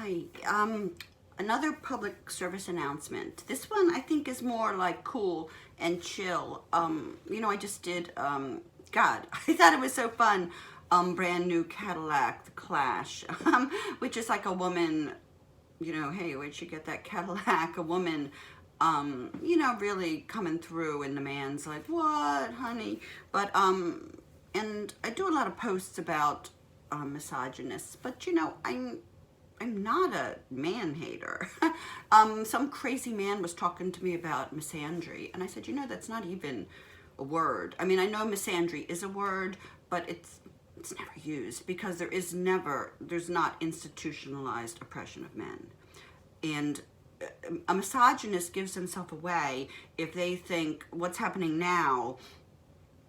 Hi. Another public service announcement. This one I think is more like cool and chill. I just did, God, I thought it was so fun. Brand new Cadillac, the Clash, which is like a woman, hey, where'd you get that Cadillac? A woman, really coming through, and the man's like, what, honey? But, and I do a lot of posts about misogynists, but I'm not a man hater. Some crazy man was talking to me about misandry, and I said, that's not even a word. I mean, I know misandry is a word, but it's never used because there's not institutionalized oppression of men. And a misogynist gives himself away if they think what's happening now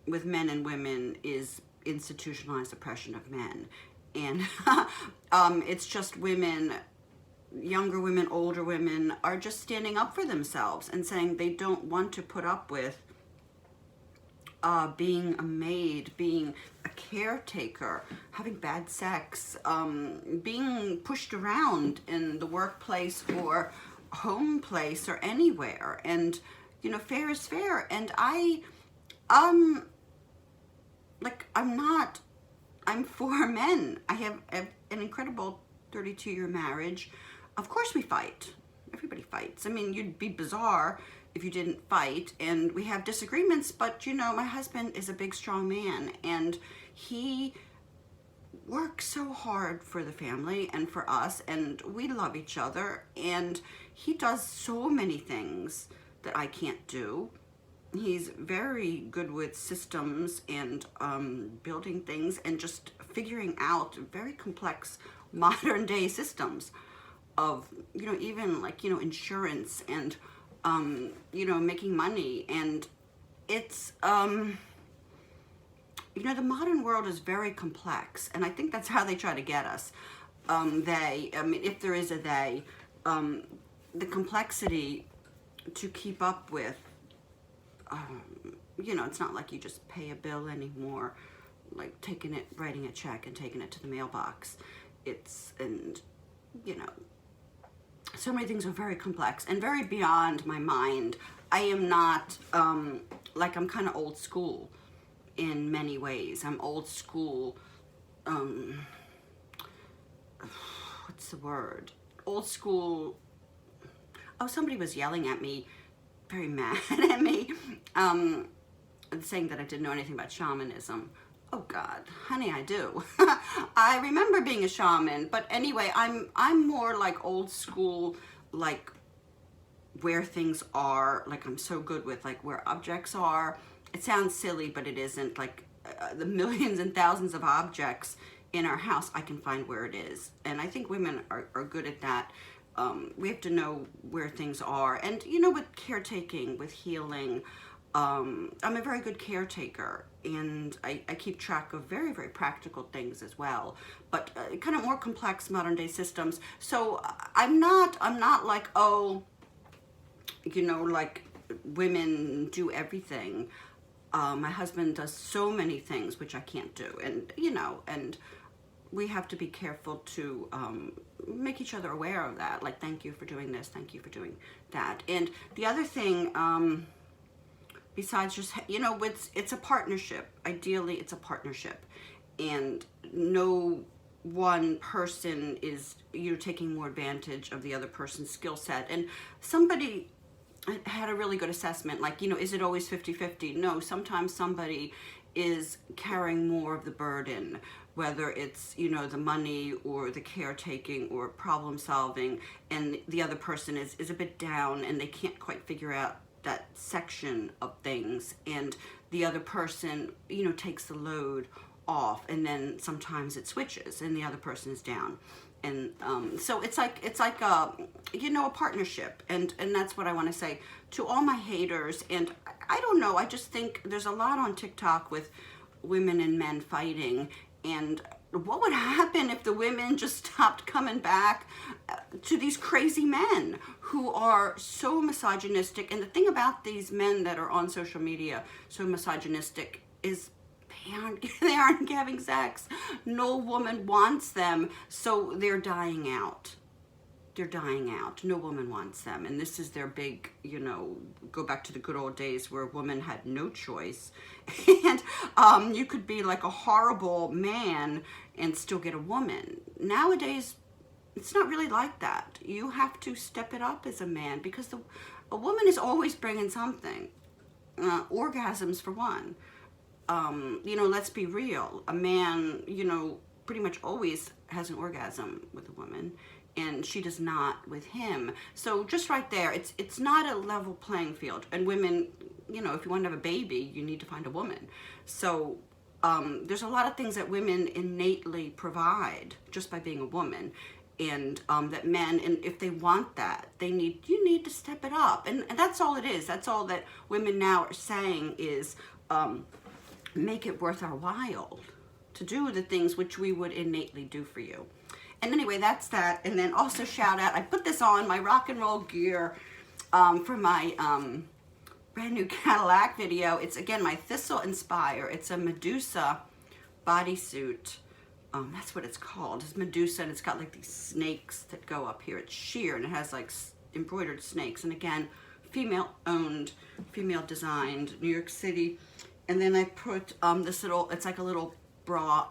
with men and women is institutionalized oppression of men. And it's just women, younger women, older women, are just standing up for themselves and saying they don't want to put up with being a maid, being a caretaker, having bad sex, being pushed around in the workplace or home place or anywhere. And, fair is fair. And I'm for men. I have an incredible 32-year marriage. Of course we fight. Everybody fights. I mean, you'd be bizarre if you didn't fight. And we have disagreements, but my husband is a big, strong man, and he works so hard for the family and for us, and we love each other, and he does so many things that I can't do. He's very good with systems and building things and just figuring out very complex modern day systems of, even like, insurance and, making money. And it's, the modern world is very complex. And I think that's how they try to get us. If there is a they, the complexity to keep up with, it's not like you just pay a bill anymore, like writing a check and taking it to the mailbox. So many things are very complex and very beyond my mind. I am not, I'm kind of old school in many ways. I'm old school, what's the word? Old school, somebody was yelling at me, very mad at me, saying that I didn't know anything about shamanism. Oh God, honey, I do. I remember being a shaman, but anyway, I'm more like old school, like where things are. Like I'm so good with like where objects are. It sounds silly, but it isn't. Like the millions and thousands of objects in our house, I can find where it is, and I think women are good at that. We have to know where things are. And with caretaking, with healing, I'm a very good caretaker, and I keep track of very, very practical things as well, but kind of more complex modern day systems. So I'm not like, like women do everything. My husband does so many things which I can't do, and and we have to be careful to make each other aware of that. Like, thank you for doing this, thank you for doing that. And the other thing, besides just, it's a partnership. Ideally, it's a partnership. And no one person is, taking more advantage of the other person's skill set. And somebody had a really good assessment, like, is it always 50-50? No, sometimes somebody is carrying more of the burden, whether it's, the money or the caretaking or problem solving, and the other person is a bit down and they can't quite figure out that section of things, and the other person, takes the load off, and then sometimes it switches and the other person is down. And so it's like a, a partnership, and that's what I want to say to all my haters. And I don't know, I just think there's a lot on TikTok with women and men fighting, and what would happen if the women just stopped coming back to these crazy men who are so misogynistic? And the thing about these men that are on social media so misogynistic is they aren't having sex. No woman wants them, so they're dying out. they're dying out. No woman wants them. And this is their big, you know, go back to the good old days where women had no choice. And you could be like a horrible man and still get a woman. Nowadays, it's not really like that. You have to step it up as a man, because a woman is always bringing something. Orgasms for one. You know, let's be real. A man, you know, pretty much always has an orgasm with a woman, and she does not with him. So just right there, it's not a level playing field. And women, you know, if you want to have a baby, you need to find a woman. So there's a lot of things that women innately provide just by being a woman, and that men, and if they want that, you need to step it up. And that's all it is. That's all that women now are saying is, make it worth our while to do the things which we would innately do for you. And anyway, that's that. And then also shout out, I put this on my rock and roll gear for my brand new Cadillac video. It's again my Thistle Inspire. It's a Medusa bodysuit. That's what it's called. It's Medusa, and it's got like these snakes that go up here. It's sheer, and it has like embroidered snakes. And again, female owned, female designed, New York City. And then I put this little, it's like a little bra,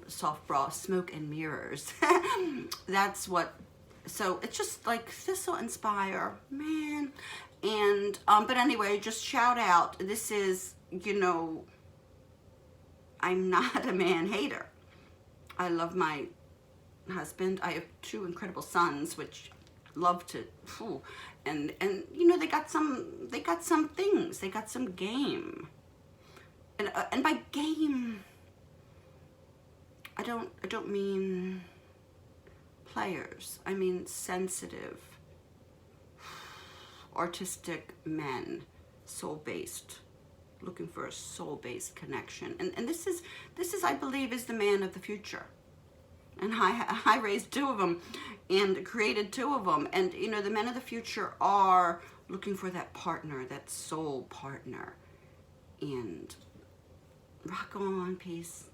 soft bra, smoke and mirrors. That's what, so it's just like Thistle Inspire, man. And, but anyway, just shout out, this is, you know, I'm not a man hater. I love my husband. I have 2 incredible sons, which love to, and you know, they got some things, they got some game. And by game, I don't mean players. I mean sensitive, artistic men, soul-based, looking for a soul-based connection. And this is I believe is the man of the future. And I raised 2 of them and created 2 of them. And you know, the men of the future are looking for that partner, that soul partner. And rock on, peace.